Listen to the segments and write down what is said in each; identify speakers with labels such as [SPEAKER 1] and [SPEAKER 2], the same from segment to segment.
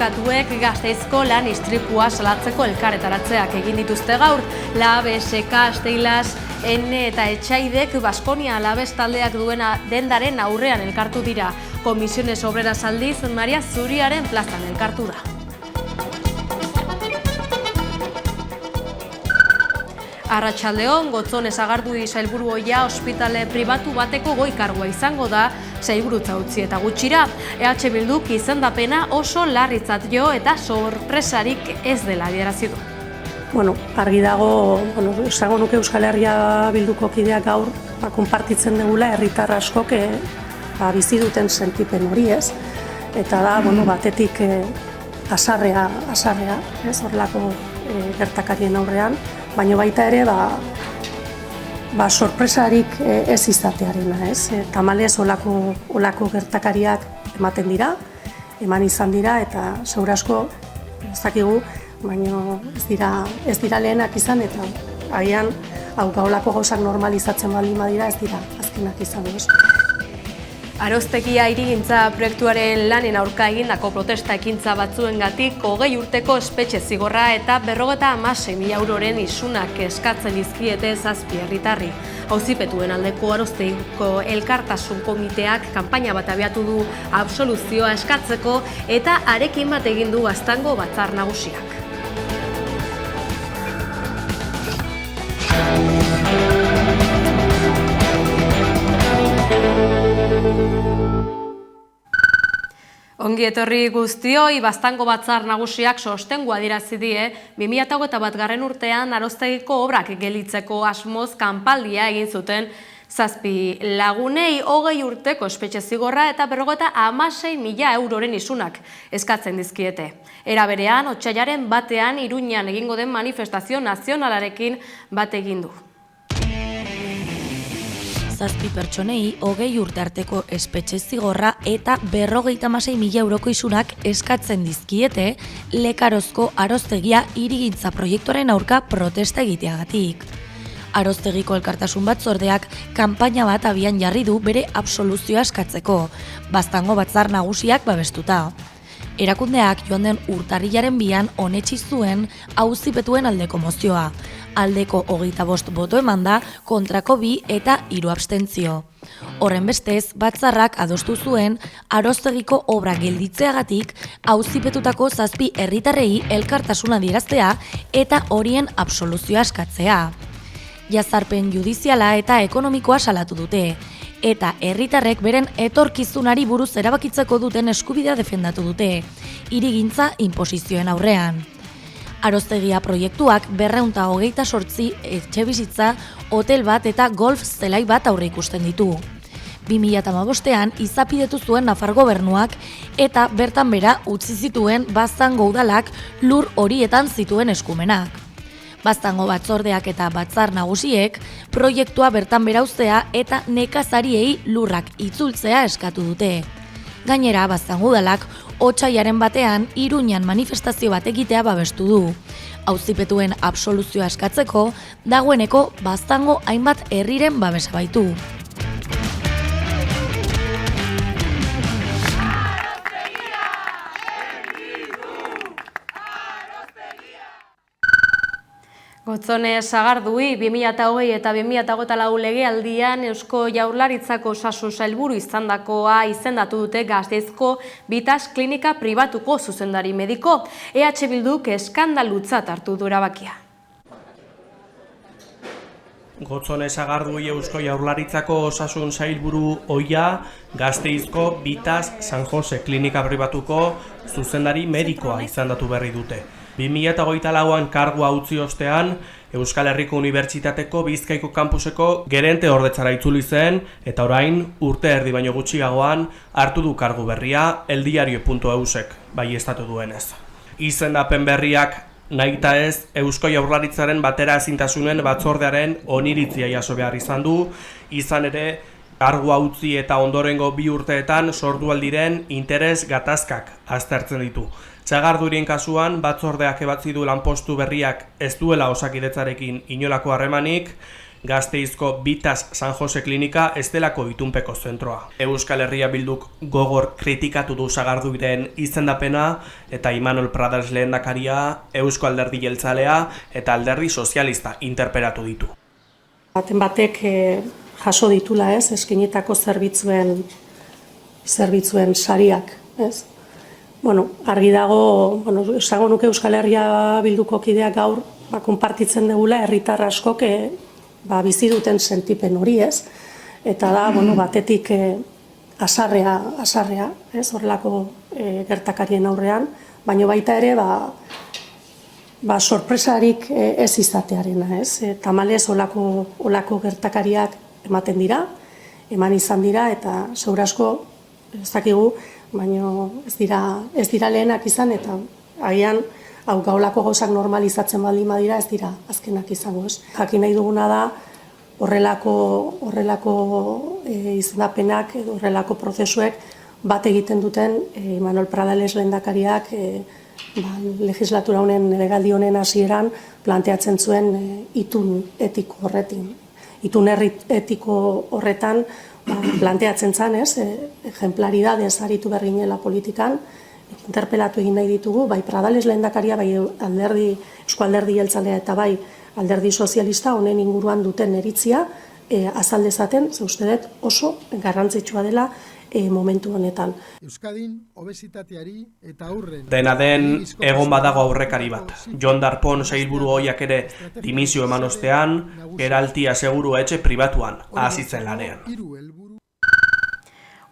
[SPEAKER 1] sindikatuek Gasteizko lan istripua salatzeko elkarretaratzeak egin dituzte gaur. Labes, Steilas, Ene eta Etxaidek Baskonia Labes taldeak duena dendaren aurrean elkartu dira. Komisiones Obreras aldiz Maria Zuriaren plazan elkartu da. Arratsaldeon, Gotzone Sagardui sailburu ohia ospitale pribatu bateko goi kargua izango da, sailburutza utzi eta gutxira. EH Bilduk izendapena oso larritzat jo eta sorpresarik ez dela adierazi du.
[SPEAKER 2] Argi dago, esango nuke Euskal Herria Bilduko kideak gaur konpartitzen dugula herritar askok bizi duten sentipen hori, ez? Eta da, batetik haserrea, horrelako gertakarien aurrean, baina baita ere sorpresarik ez izatearena, ez? Tamalez olako gertakariak ematen dira, eman izan dira, eta seguru asko ez dakigu, baina ez dira lehenak izan, eta agian olako gauzak normalizatzen baldin badira ez dira azkenak izan, ez?
[SPEAKER 1] Arostegia hirigintza proiektuaren lanen aurka egindako protesta ekintza batzuengatik 20 urteko espetxe zigorra eta 56.000 euroren isunak eskatzen dizkiete 7 herritarri. Auzipetuen aldeko Arostegiko elkartasun komiteak kanpaina bat abiatu du absoluzioa eskatzeko eta arekin bat egin du Baztango batzar nagusiak. Ongi etorri guztioi, Baztango batzar nagusiak sostengua adierazi die 2021 urtean Arostegiko obrak gelditzeko asmoz kanpaldia egin zuten 7 lagunei 20 urteko espetxe zigorra eta 56.000 euroren isunak eskatzen dizkiete. Era berean, otsailaren batean Iruñan egingo den manifestazio nazionalarekin bat egin du.
[SPEAKER 3] 7 pertsonei 20 urte arteko espetxe zigorra eta 56.000 euroko isunak eskatzen dizkiete Lekarozko Arostegia hirigintza proiektuaren aurka protesta egiteagatik. Arostegiko elkartasun batzordeak kanpaina bat abian jarri du bere absoluzioa eskatzeko, Baztango batzar nagusiak babestuta. Erakundeak joan den urtarrilaren 2an onetsi zuen auzipetuen aldeko mozioa. Aldeko 25 boto emanda, kontrako 2 eta 3 abstentzio. Horrenbestez, batzarrak adostu zuen Arostegiko obra gelditzeagatik auzipetutako 7 herritarrei elkartasuna adieraztea eta horien absoluzioa eskatzea. Jazarpen judiziala eta ekonomikoa salatu dute, eta herritarrek beren etorkizunari buruz erabakitzeko duten eskubidea defendatu dute, hirigintza inposizioen aurrean. Arostegia proiektuak 228 etxebizitza, hotel bat eta golf zelai bat aurreikusten ditu. 2015ean izapidetu zuen Nafar gobernuak eta bertan bera utzi zituen Baztango udalak lur horietan zituen eskumenak. Baztango batzordeak eta batzar nagusiek proiektua bertan bera uztea eta nekazariei lurrak itzultzea eskatu dute. Gainera, Baztango udalak otsailaren batean Iruñan manifestazio bat egitea babestu du. Auzipetuen absoluzioa eskatzeko, dagoeneko Baztango hainbat herriren babesa baitu.
[SPEAKER 1] Gotzone Sagardui 2020 eta 2024 legealdian Eusko Jaurlaritzako osasun sailburu izandakoa izendatu dute Gasteizko Bitas klinika pribatuko zuzendari mediko. EH Bilduk eskandalutzat hartu du erabakia.
[SPEAKER 4] Gotzone Sagardui Eusko Jaurlaritzako osasun sailburu ohia Gasteizko Bitas San Jose klinika pribatuko zuzendari medikoa izendatu berri dute. 2024an kargua utzi ostean, Euskal Herriko Unibertsitateko Bizkaiko kampuseko gerente ordetzara itzuli zen, eta orain urte erdi baino gutxiagoan hartu du kargu berria eldiario.eusek baieztatu duenez. Izendapen berriak nahita ez Eusko Jaurlaritzaren batera ezintasunen batzordearen oniritzia jaso behar izan du, izan ere kargua utzi eta ondorengo 2 urteetan sortu aldiren interes gatazkak aztertzen ditu. Sagardurien kasuan, batzordeak ebatzi du lanpostu berriak ez duela Osakidetzarekin inolako harremanik, Gasteizko Vitas San Jose Klinika ez delako itunpeko zentroa. Euskal Herria Bilduk gogor kritikatu du Sagarduiren izendapena eta Imanol Pradales lehendakaria, Eusko Alderdi Jeltzalea eta Alderdi Sozialista interpelatu ditu.
[SPEAKER 2] Baten batek jaso ditula, eskainitako zerbitzuen sariak, ez? Bueno, argi dago, esango nuke Euskal Herria Bilduko kideak gaur konpartitzen dugula herritar askok bizi duten sentipen hori, ez? Eta da, batetik asarrea, ez? Horrelako gertakarien aurrean, baina baita ere, sorpresarik ez izatearena, ez? Tamalez olako gertakariak ematen dira, eman izan dira, eta segurazko, ez dakigu, baina ez dira lehenak izan, eta agian gaulako gauzak normalizatzen baldin badira ez dira azkenak izango, ez? Jakin nahi duguna da horrelako izendapenak edo horrelako prozesuek bat egiten duten Imanol Pradales lehendakariak legislatura honen, legealdi honen hasieran planteatzen zuen itun etiko horretin. Itun etiko horretan planteatzen zen, ez? Ejemplaridadez aritu berginela politikan, interpelatu egin nahi ditugu, bai Pradales lehendakaria, bai Eusko Alderdi Jeltzalea eta bai Alderdi Sozialista honen inguruan duten iritzia azaldezaten, ze uste dut oso garrantzitsua dela momentu honetan.
[SPEAKER 5] Euskadin obesitateari eta aurren...
[SPEAKER 4] Dena den, egon badago aurrekari bat. Jon Darpón sailburu ohiak ere dimisio eman ostean, geraltia seguru etxe pribatuan hasitzen lanean.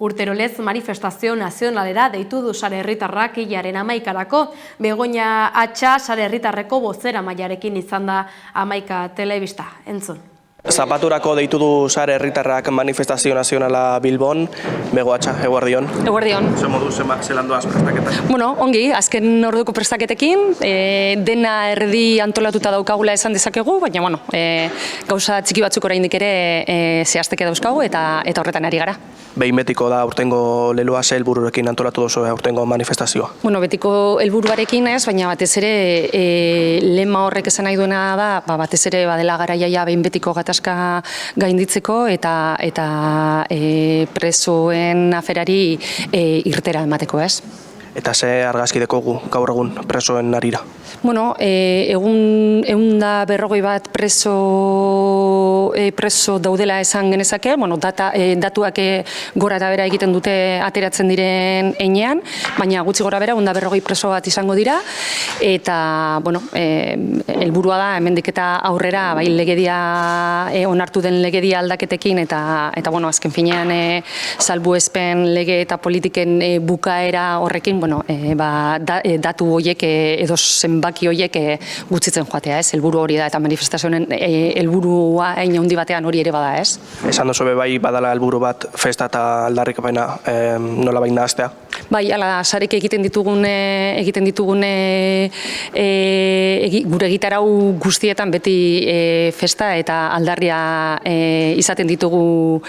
[SPEAKER 1] Urterolez manifestazio nazionalera deitu du sare herritarrak hilaren 11-arako. Begoña Atxa sare herritarreko bozera mailarekin izan da 11 telebista. Entzun.
[SPEAKER 6] Zapaturako deitu du sare herritarrak manifestazio nazionala Bilbon. Bego Atxa, eguerdion.
[SPEAKER 7] Eguerdion.
[SPEAKER 6] Ze modu zelan doaz prestaketak?
[SPEAKER 7] Ongi, azken orduko prestaketekin, dena erdi antolatuta daukagula esan dezakegu, baina gauza txiki batzuk oraindik ere zehazteke dauzkagu eta horretan ari gara.
[SPEAKER 6] Behin betiko da aurtengo leloa ze helbururekin antolatu duzu aurtengo manifestazioa?
[SPEAKER 7] Betiko helburuarekin ez, baina batez ere lema horrek esan nahi duena da, batez ere badela garaia behin betiko gatazka gainditzeko eta presoen aferari irtera emateko, ez?
[SPEAKER 6] Eta ze argazki dekogu gaur egun presoen arira?
[SPEAKER 7] Egun 140 preso daudela esan genezake, datuak gora eta bera egiten dute ateratzen diren heinean, baina gutxi gora bera 140 preso bat izango dira, eta helburua da hemendik eta aurrera legedia onartu den legedia aldaketekin eta azken finean salbuespen lege eta politiken bukaera horrekin datu horiek edo zenbaki horiek gutxitzen joatea, ez? Helburu hori da eta manifestazioen helburua hein handi batean hori ere bada, ez?
[SPEAKER 6] Esan duzu bai badala helburu bat festa eta aldarrikapena nolabait nahastea?
[SPEAKER 7] Bai, ala sarek egiten ditugun gure egitarau guztietan beti festa eta aldarria izaten ditugu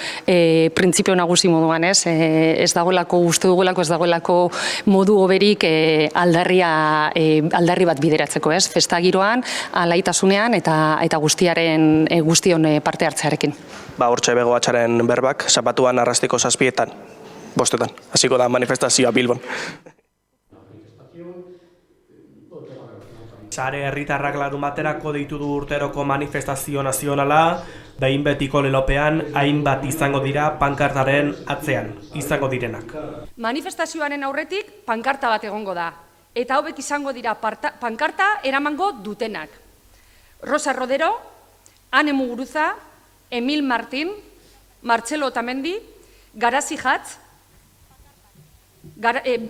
[SPEAKER 7] printzipio nagusi moduan, ez? Ez dagoelako, uste dugulako ez dagoelako modu hoberik aldarri bat bideratzeko, ez? Festa giroan, alaitasunean eta guztion parte hartzearekin.
[SPEAKER 6] Hortxe Bego Atxaren berbak, zapatuan arrastiko 7:00, 5:00, hasiko da manifestazioa Bilbon.
[SPEAKER 4] Sare herritarrak larunbaterako deitu du urteroko manifestazio nazionala, behin betiko lelopean hainbat izango dira pankartaren atzean, izango direnak.
[SPEAKER 8] Manifestazioaren aurretik pankarta bat egongo da, eta hauek izango dira pankarta eramango dutenak. Rosa Rodero, Ane Muguruza, Emil Martín, Martxelo Otamendi, Garazi Jatz,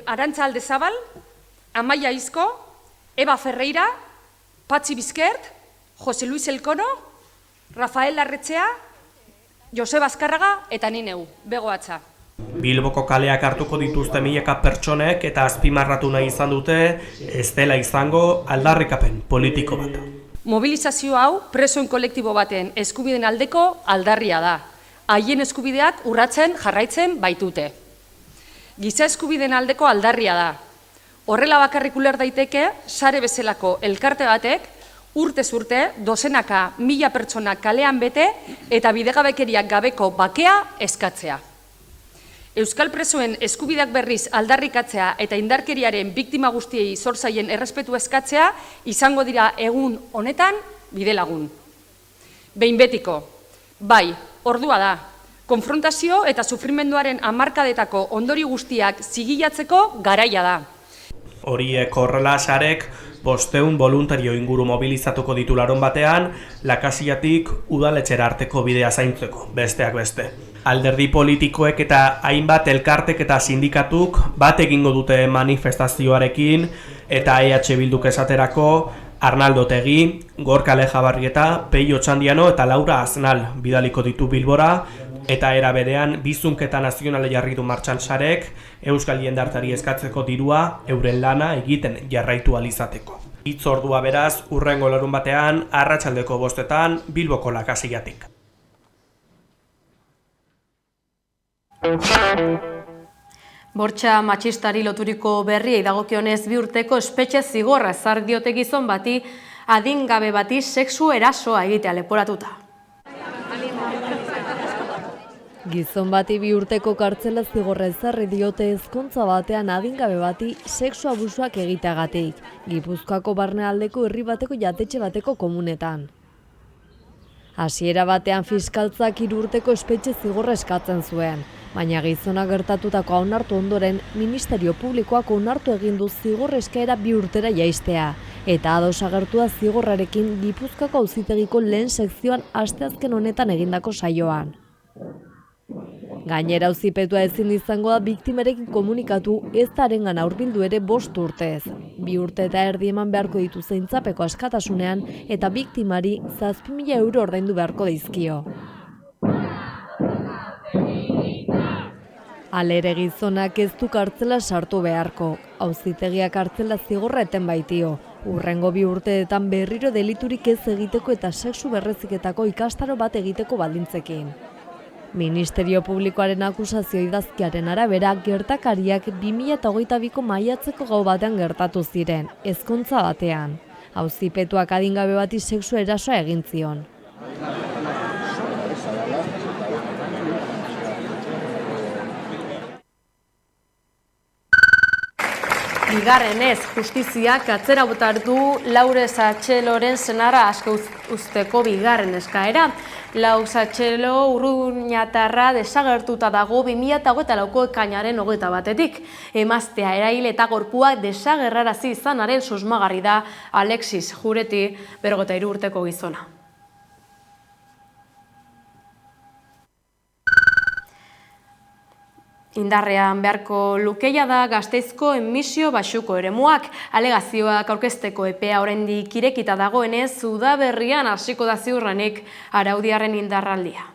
[SPEAKER 8] Arantza Aldezabal, Amaia Izko, Eva Ferreira, Patxi Bizkert, Jose Luis Elkono, Rafael Larretzea, Joseba Azkarraga eta ni neu, Bego Atxa.
[SPEAKER 4] Bilboko kaleak hartuko dituzte milaka pertsonek eta azpimarratu nahi izan dute ez dela izango aldarrikapen politiko bat.
[SPEAKER 8] Mobilizazio hau presoen kolektibo baten eskubideen aldeko aldarria da. Haien eskubideak urratzen jarraitzen baitute. Giza eskubideen aldeko aldarria da. Horrela bakarrik uler daiteke, sare bezalako elkarte batek urtez urte, dozenaka, 1000 pertsona kalean bete eta bidegabekeriak gabeko bakea eskatzea. Euskal presoen eskubideak berriz aldarrikatzea eta indarkeriaren biktima guztiei zor zaien errespetu eskatzea izango dira egun honetan bidelagun. Behin betiko, bai, ordua da, konfrontazio eta sufrimenduaren hamarkadetako ondori guztiak zigilatzeko garaia da.
[SPEAKER 4] Horiek horrela sarek 500 voluntario inguru mobilizatuko ditu larunbatean, Lakasiatik udaletxera arteko bidea zaintzeko, besteak beste. Alderdi politikoek eta hainbat elkartek eta sindikatuk bat egingo dute manifestazioarekin eta EH Bilduk esaterako Arnaldo Otegi, Gorka Lejabarrieta, Peio Txandiano eta Laura Aznal bidaliko ditu Bilbora, eta era berean bizunketa nazionale jarri du martxan sarek euskal jendartari eskatzeko dirua euren lana egiten jarraitu alizateko. Hitzordua beraz, hurrengo larunbatean, arratsaldeko 5etan, Bilboko Lakasiatik.
[SPEAKER 1] Bortxa matxistari loturiko berriei dagokionez 2 urteko espetxe zigorra ezarri diote gizon bati adingabe bati sexu erasoa egitea leporatuta.
[SPEAKER 9] Gizon bati 2 urteko kartzela zigorra ezarri diote ezkontza batean adingabe bati sexu abusuak egiteagatik, Gipuzkoako barnealdeko herri bateko jatetxe bateko komunetan. Hasiera batean fiskaltzak 3 urteko espetxe zigorra eskatzen zuen, baina gizona gertatutako onartu ondoren, Ministerio Publikoak onartu egin du zigor eskaera 2 urtera jaistea, eta ados agertua zigorrarekin Gipuzkoako auzitegiko lehen sekzioan asteazken honetan egindako saioan. Gainera auzipetua ezin izango da biktimerekin komunikatu ez da harengana hurbildu ere 5 urtez. 2 urte eta erdi eman beharko ditu zaintzapeko askatasunean eta biktimari 7.000 euro ordaindu beharko dizkio. Halere gizonak ez du kartzela sartu beharko. Auzitegiak kartzela zigorra eten baitio. Hurrengo 2 urteetan berriro deliturik ez egiteko eta sexu berreziketako ikastaro bat egiteko baldintzekin. Ministerio Publikoaren akusazio idazkiaren arabera, gertakariak 2022ko maiatzeko gau batean gertatu ziren, ezkontza batean. Auzipetuak adingabe bati sexu erasoa egin zion.
[SPEAKER 1] Bigarrenez, justiziak atzera bota du Laure Satxeloren senarra aske uzteko bigarren eskaera. Lau Satxelo urruñatarra desagertuta dago 2024ko ekainaren 21etik. Emaztea erail eta gorpua desagerrarazi izanaren susmagarri da Alexis Jureti, 53 urteko gizona. Indarrean beharko lukeia da Gasteizko emisio baxuko eremuak. Alegazioak aurkezteko epea oraindik irekita dagoenez, udaberrian hasiko da ziurrenik araudiaren indarraldia.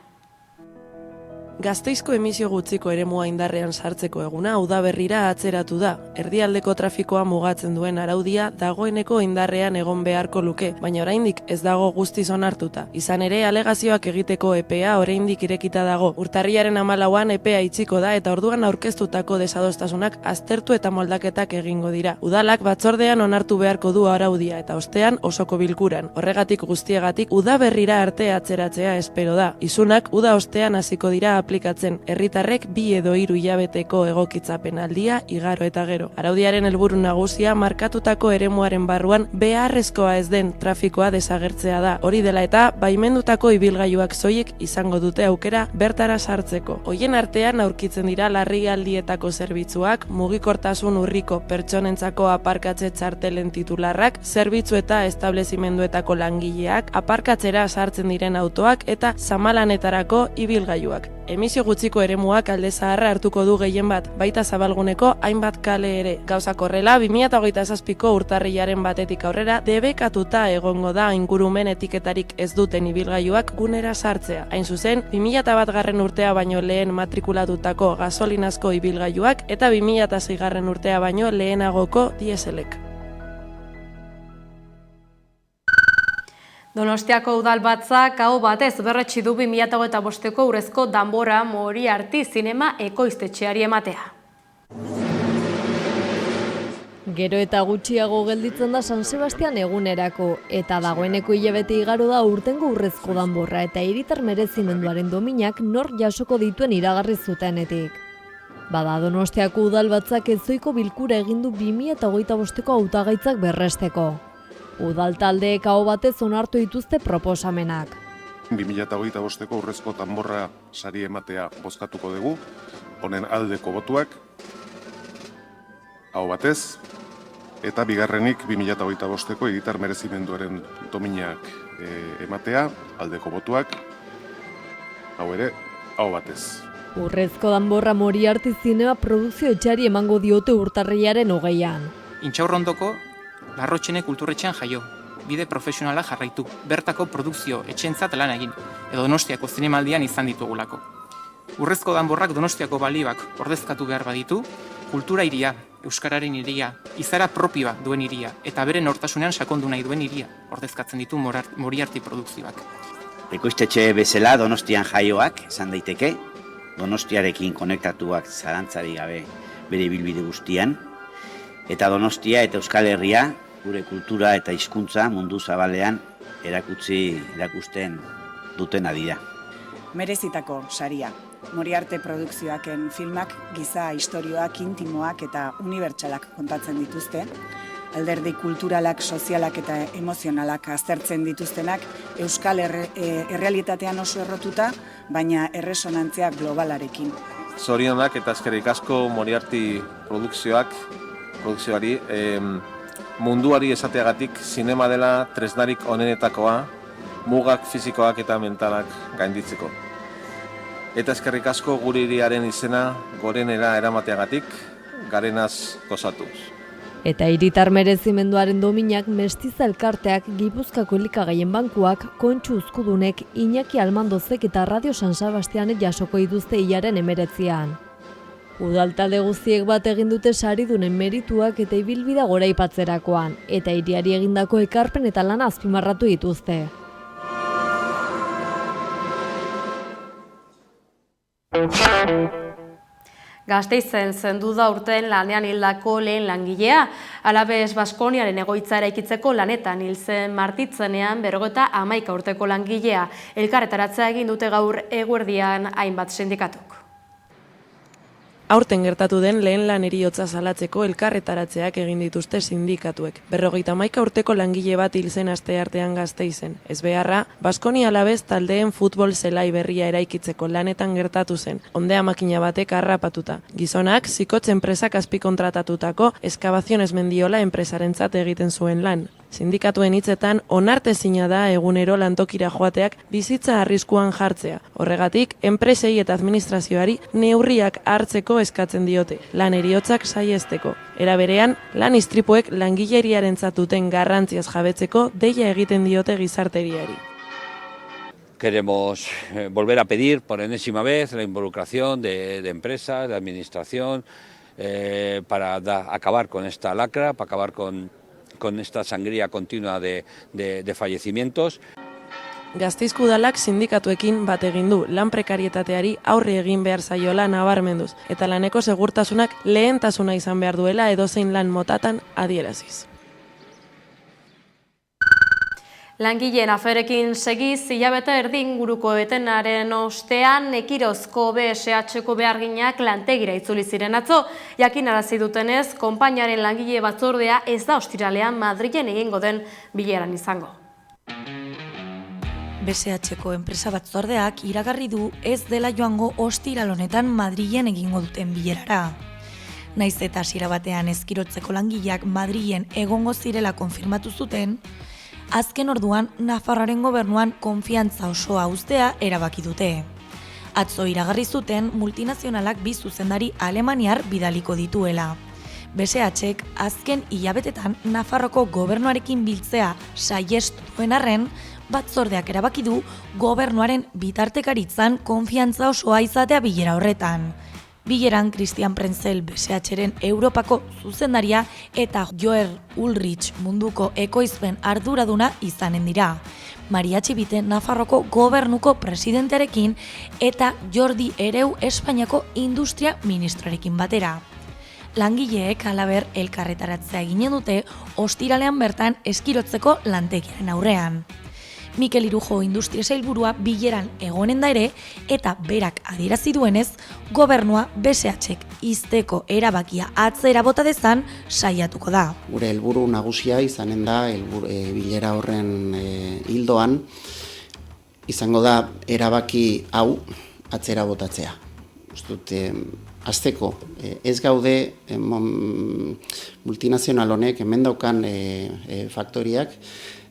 [SPEAKER 10] Gasteizko emisio gutxiko eremua indarrean sartzeko eguna udaberrira atzeratu da. Erdialdeko trafikoa mugatzen duen araudia dagoeneko indarrean egon beharko luke, baina oraindik ez dago guztiz onartuta. Izan ere, alegazioak egiteko epea oraindik irekita dago. Urtarrilaren 14an epea itxiko da eta orduan aurkeztutako desadostasunak aztertu eta moldaketak egingo dira. Udalak batzordean onartu beharko du araudia eta ostean osoko bilkuran. Horregatik guztiegatik udaberrira arte atzeratzea espero da. Isunak uda ostean hasiko dira aplikatzen, herritarrek 2 edo 3 hilabeteko egokitzapen aldia igaro eta gero. Araudiaren helburu nagusia markatutako eremuaren barruan beharrezkoa ez den trafikoa desagertzea da. Hori dela eta baimendutako ibilgailuak soilik izango dute aukera bertara sartzeko. Hoien artean aurkitzen dira larrialdietako zerbitzuak, mugikortasun urriko pertsonentzako aparkatze txartelen titularrak, zerbitzu eta establezimenduetako langileak, aparkatzera sartzen diren autoak eta zamalanetarako ibilgailuak. Emisio gutxiko eremuak alde zaharra hartuko du gehien bat, baita zabalguneko hainbat kale ere. Gauzak horrela, 2027ko urtarrilaren 1etik aurrera debekatuta egongo da ingurumen etiketarik ez duten ibilgailuak gunera sartzea. Hain zuzen, 2001 urtea baino lehen matrikulatutako gasolinazko ibilgailuak eta 2006 urtea baino lehenagoko dieselek.
[SPEAKER 1] Donostiako udalbatzak aho batez berretsi du 2025ko urrezko Danbora Moriarty zinema ekoiztetxeari ematea.
[SPEAKER 9] Gero eta gutxiago gelditzen da San Sebastian egunerako, eta dagoeneko hilabete igaro da urtengo urrezko danborra eta hiritar merezimenduaren dominak nor jasoko dituen iragarri zutenetik. Bada Donostiako udalbatzak ezoiko bilkura egin du 2025ko hautagaitzak berresteko. Udal taldeek aho batez onartu dituzte proposamenak.
[SPEAKER 11] 2025ko urrezko danborra sari ematea bozkatuko dugu, honen aldeko botuak, aho batez, eta bigarrenik 2025ko hiritar merezimenduaren dominak ematea, aldeko botuak, hau ere, aho batez.
[SPEAKER 9] Urrezko danborra Moriarty zinema produkzio etxari emango diote urtarrilaren 20an.
[SPEAKER 12] Intxaurrondoko Larrotxene kulturretxean jaio, bide profesionala jarraitu, bertako produkzio etxentzat lan egin, edo Donostiako zinemaldian izan ditugulako. Urrezko danborrak Donostiako balioak ordezkatu behar baditu, kultura hiria, euskararen hiria, izara propioa duen hiria, eta bere nortasunean sakondu nahi duen hiria ordezkatzen ditu Moriarty produkzioak.
[SPEAKER 13] Ekoiztetxe bezala Donostian jaioak esan daiteke, Donostiarekin konektatuak zalantzari gabe bere ibilbide guztian, eta Donostia eta Euskal Herria gure kultura eta hizkuntza mundu zabalean erakusten dutena dira.
[SPEAKER 14] Merezitako saria. Moriarty produkzioaken filmak giza istorioak intimoak eta unibertsalak kontatzen dituzte. Alderdi kulturalak, sozialak eta emozionalak aztertzen dituztenak Euskal errealitatean oso errotuta, baina erresonantzia globalarekin.
[SPEAKER 15] Zorionak eta eskerrik asko Moriarty produkzioari, munduari esateagatik zinema dela tresnarik onenetakoa, mugak fisikoak eta mentalak gainditzeko. Eta eskerrik asko gure hiriaren izena gorenera eramateagatik, garenaz gozatuz.
[SPEAKER 9] Eta hiritar merezimenduaren dominak Mestiza elkarteak, Gipuzkoako elikagaien bankuak, Kontxu Uzkudunek, Iñaki Almandozek eta Radio San Sebastianek jasoko dituzte hilaren 19an. Udaltalde guztiek bat egin dute saridunen merituak eta ibilbidea goraipatzerakoan, eta hiriari egindako ekarpen eta lana azpimarratu dituzte.
[SPEAKER 1] Gasteizen zendu da urten lanean hildako lehen langilea. Alabes Baskoniaren egoitza eraikitzeko lanetan hil zen Martitzenean 51 urteko langilea. Elkarretaratzea egin dute gaur eguerdian hainbat sindikatuk.
[SPEAKER 10] Aurten gertatu den lehen lan heriotza salatzeko elkarretaratzeak egin dituzte sindikatuek. 51 urteko langile bat hil zen asteartean Gasteizen. Ez beharra, Baskonia Alabes taldeen futbol zelai berria eraikitzeko lanetan gertatu zen, ondea makina batek harrapatuta. Gizonak, zikotz enpresak azpikontratatutako Eskabaziones Mendiola enpresarentzat egiten zuen lan. Sindikatuen hitzetan onartezina da egunero lantokira joateak bizitza arriskuan jartzea. Horregatik, enpresei eta administrazioari neurriak hartzeko eskatzen diote, lan heriotzak saihesteko. Era berean, lan istripuek langileriarentzat duten garrantziaz jabetzeko deia egiten diote gizarteriari.
[SPEAKER 16] Queremos volver a pedir por enésima vez la involucración de empresas, de administración, para acabar con esta lacra, para acabar con esta sangría continua de fallecimientos.
[SPEAKER 10] Gasteizko udalak sindikatuekin bat egin du lan prekarietateari aurre egin behar zaiola nabarmenduz, eta laneko segurtasunak lehentasuna izan behar duela edozein lan motatan adieraziz.
[SPEAKER 1] Langileen aferekin segiz, hilabete erdi inguruko etenaren ostean Ekirozko BSH-ko beharginak lantegira itzuli ziren atzo. Jakinarazi dutenez, konpainiaren langile batzordea ez da ostiralean Madrilen egingo den bileran izango.
[SPEAKER 3] BSH-ko enpresa batzordeak iragarri du ez dela joango ostiral honetan Madrilen egingo duten bilerara. Naiz eta hasiera batean Eskirotzeko langileak Madrilen egongo zirela konfirmatu zuten, azken orduan Nafarroaren gobernuan konfiantza osoa uztea erabaki dute. Atzo iragarri zuten multinazionalak bi zuzendari alemaniar bidaliko dituela. BSH-ek azken hilabetetan Nafarroko gobernuarekin biltzea saihestu duen arren, batzordeak erabaki du gobernuaren bitartekaritzan konfiantza osoa izatea bilera horretan. Bileran Christian Prenzel BSH-ren Europako zuzendaria eta Joer Ulrich munduko ekoizpen arduraduna izanen dira. Maria Txibite Nafarroko gobernuko presidentearekin eta Jordi Ereu Espainiako industria ministroarekin batera. Langileek halaber elkarretaratzea eginen dute ostiralean bertan eskirotzeko lantegiaren aurrean. Mikel Irujo industria sailburua bileran egonen da ere eta berak adierazi duenez, gobernua BSHek ixteko erabakia atzera bota dezan saiatuko da.
[SPEAKER 17] Gure helburu nagusia izanen da bilera horren hildoan izango da erabaki hau atzera botatzea. Uste hasteko ez gaude multinazional honek hemen daukan faktoriak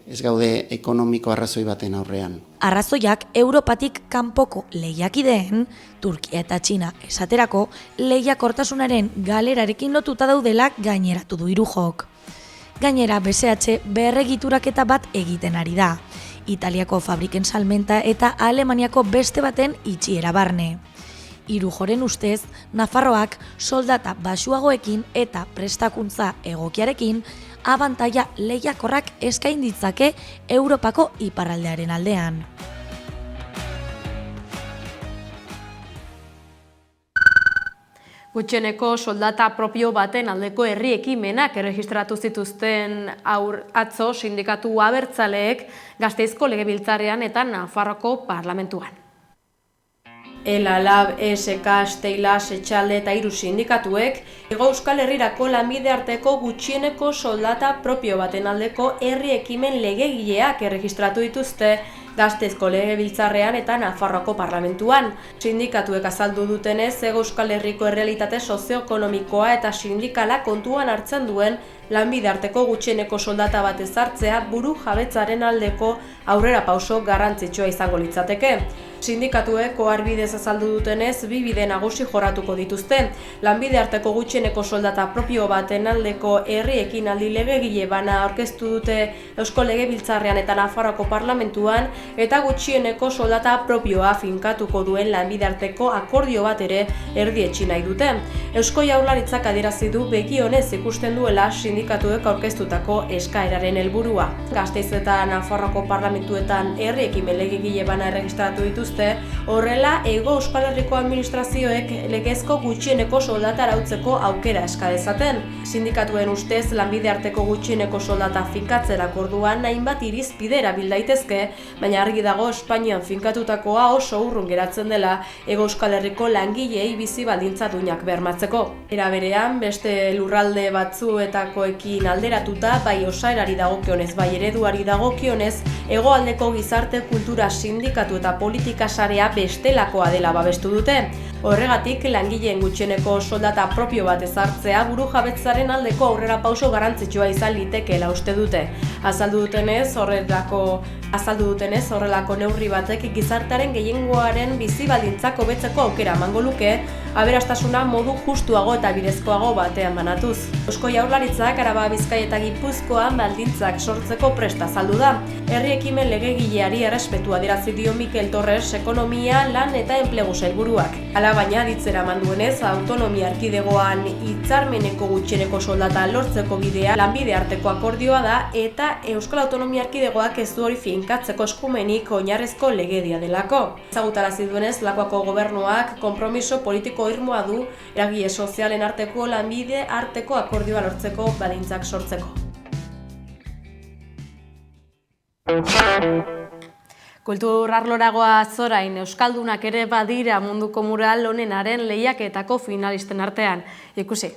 [SPEAKER 17] ez gaude ekonomiko arrazoi baten aurrean.
[SPEAKER 3] Arrazoiak Europatik kanpoko lehiakideen, Turkia eta Txina esaterako, lehiakortasunaren galerarekin lotuta daudela gaineratu du Irujok. Gainera BSH berregituraketa bat egiten ari da. Italiako fabriken salmenta eta Alemaniako beste baten itxiera barne. Irujoren ustez, Nafarroak soldata baxuagoekin eta prestakuntza egokiarekin abantaila lehiakorrak eskain ditzake Europako iparraldearen aldean.
[SPEAKER 1] Gutxieneko soldata propio baten aldeko herri ekimenak erregistratu zituzten atzo sindikatu abertzaleek Gasteizko Legebiltzarrean eta Nafarroko Parlamentuan. Lab, ESK, Steila, Setxalde eta 3 sindikatuek Hego Euskal Herrirako lanbide arteko gutxieneko soldata propio baten aldeko herri ekimen legegileak erregistratu dituzte Gasteizko Legebiltzarrean eta Nafarroako Parlamentuan. Sindikatuek azaldu dutenez, Hego Euskal Herriko errealitate sozioekonomikoa eta sindikala kontuan hartzen duen lanbide arteko gutxieneko soldata bat ezartzea buru jabetzaren aldeko aurrera pauso garrantzitsua izango litzateke. Sindikatuek oharbidez azaldu dutenez, 2 bide nagusi jorratuko dituzte. Lanbide arteko gutxieneko soldata propio baten aldeko herri ekinaldi legegile bana aurkeztu dute Eusko Legebiltzarrean eta Nafarroako Parlamentuan, eta gutxieneko soldata propioa finkatuko duen lanbide arteko akordio bat ere erdietsi nahi dute. Eusko Jaurlaritzak adierazi du begi onez ikusten duela sindikatuek aurkeztutako eskaeraren helburua. Gasteiz eta Nafarroako Parlamentuetan herri ekimen legegile bana erregistratu dituzte, horrela Hego Euskal Herriko administrazioek legezko gutxieneko soldata arautzeko aukera eska dezaten. Sindikatuen ustez lanbide arteko gutxieneko soldata finkatzerako orduan hainbat irizpide erabil daitezke, baina argi dago Espainian finkatutakoa oso urrun geratzen dela Hego Euskal Herriko langileei bizi baldintza duinak bermatzeko. Era berean, beste lurralde batzuetakoekin alderatuta, bai osaerari dagokionez, bai ereduari dagokionez, hegoaldeko gizarte kultura sindikatu eta politika sarea bestelakoa dela babestu dute. Horregatik, langileen gutxieneko soldata propio bat ezartzea buru jabetzaren aldeko aurrera pauso garrantzitsua izan litekeela uste dute. Azaldu dutenez, horrelako neurri batek gizartearen gehiengoaren bizi baldintzak hobetzeko aukera emango luke, aberastasuna modu justuago eta bidezkoago batean banatuz. Eusko Jaurlaritzak Araba, Bizkaia eta Gipuzkoan baldintzak sortzeko prest azaldu da. Herri ekimen legegileari errespetua adierazi dio Mikel Torres Ekonomia, Lan eta Enplegu sailburuak. Hala baina ditzera manduenez, autonomia erkidegoan hitzarmeneko gutxieneko soldata lortzeko bidea lanbide arteko akordioa da eta Euskal Autonomia Erkidegoak ez du hori finkatzeko eskumenik oinarrezko legedia delako. Ezagutarazi duenez, Lakuako gobernuak konpromiso politiko irmoa du eragile sozialen arteko lanbide arteko akordioa lortzeko baldintzak sortzeko. Kultur arloragoa zorain, Euskaldunak ere badira munduko mural honenaren lehiaketako finalisten artean. Ikusi.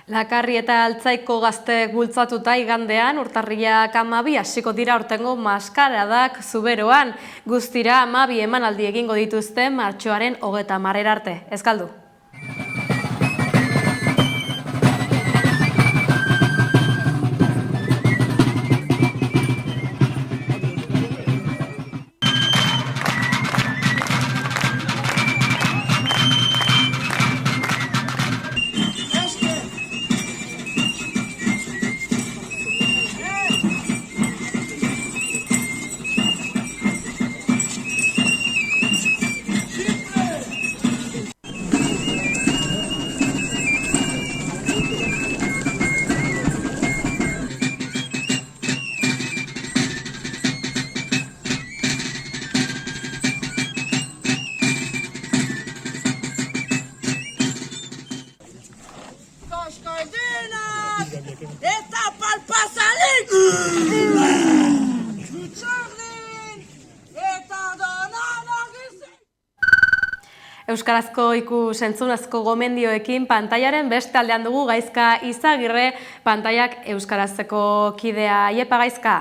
[SPEAKER 1] Lakarri eta Altzaiko gazteek bultzatuta igandean, urtarrilak 12 hasiko dira aurtengo maskaradak Zuberoan. Guztira 12 emanaldi egingo dituzte martxoaren 30 arte. Ez galdu.
[SPEAKER 18] Eta palpazalik! Txurdin! Eta donanagizik!
[SPEAKER 1] Euskarazko ikus-entzunezko gomendioekin pantailaren beste aldean dugu Gaizka Izagirre, pantailak euskarazeko kidea. Iepa, Gaizka?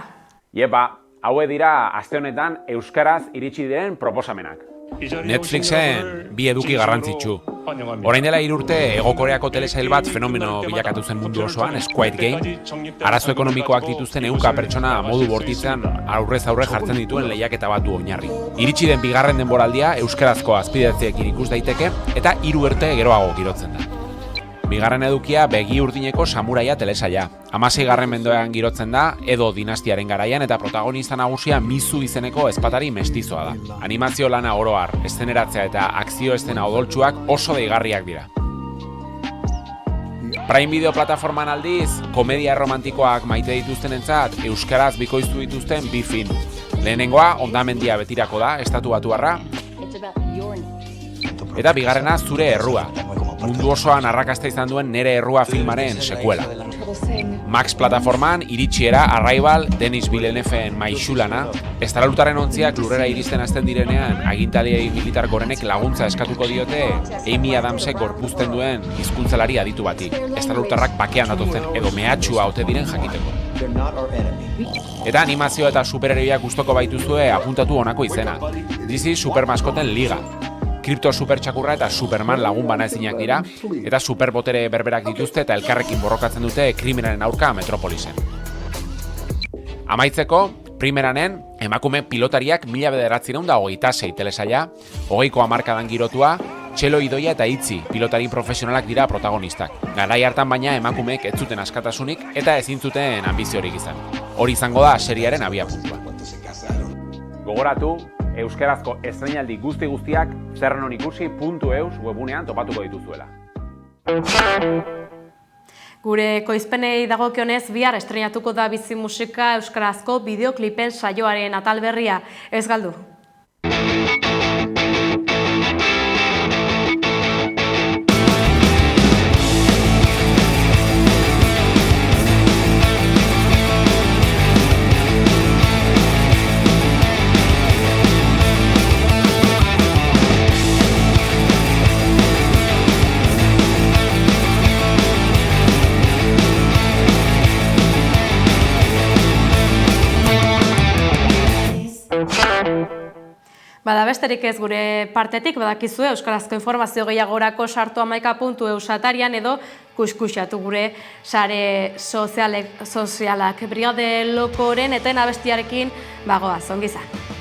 [SPEAKER 19] Iepa, haue dira aste honetan euskaraz iritsi diren proposamenak.
[SPEAKER 20] Netflixen bi eduki garrantzitsu. Orain dela 3 urte Hego Koreako telesail bat fenomeno bilakatu zen mundu osoan, Squid Game. Arazo ekonomikoak dituzten 100 pertsona modu bortitzean aurrez aurre jartzen dituen lehiaketa bat du oinarri. Iritsi den bigarren denboraldia euskarazko azpidaziekin ikus daiteke eta 3 urte geroago girotzen da. Bigarren edukia Begi urdineko samuraia telesaila. 16. mendean girotzen da Edo dinastiaren garaian eta protagonista nagusia Mizu izeneko ezpatari mestizoa da. Animazio lana oro har, eszeneratzea eta akzio eszena odoltsuak oso deigarriak dira. Prime Video plataforman aldiz, komedia romantikoak maite dituztenentzat euskaraz bikoiztu dituzten 2 film. Lehenengoa Hondamendia betirako da, estatubatuarra, eta bigarrena Zure errua, mundu osoan arrakasta izan duen Nere errua filmaren sekuela. Max plataforman iritsiera Arrival Denis Villeneuven maixulana, estralutaren ontziak lurrera iristen hasten direnean agintariei militar gorenek laguntza eskatuko diote Amy Adamsek gorpuzten duen hizkuntzalari aditu bati. Estralutarrak bakean datozen edo mehatxua ote diren jakiteko. Eta animazio eta superheroiak gustoko baituzue apuntatu honako izena. DC Supermaskoten Liga. Krypto supertxakurra eta Superman lagun bana ezinak dira, eta superbotere berberak dituzte eta elkarrekin borrokatzen dute krimenaren aurka Metropolisen. Amaitzeko, primeranen, emakume pilotariak 1926 telesaila, 20ko hamarkadan girotua, Txelo Idoia eta Itzi pilotari profesionalak dira protagonistak. Garai hartan baina emakumeek ez zuten askatasunik eta ezin zuten anbiziorik izan. Hori izango da seriaren abiapuntua. Gogoratu, euskarazko estreinaldi guztiak zerrenonikusi.eus webunean topatuko dituzuela.
[SPEAKER 1] Gure koizpenei dagokionez bihar estreinatuko da Bizi Musika euskarazko bideoklipen saioaren atal berria. Ez galdu. Bada besterik ez gure partetik, badakizue euskarazko informazio gehiagorako sartu amaika.eus atarian edo kuskuxatu gure sare sozialak Brigade Lokoren eten abestiarekin bagoaz, ongi izan.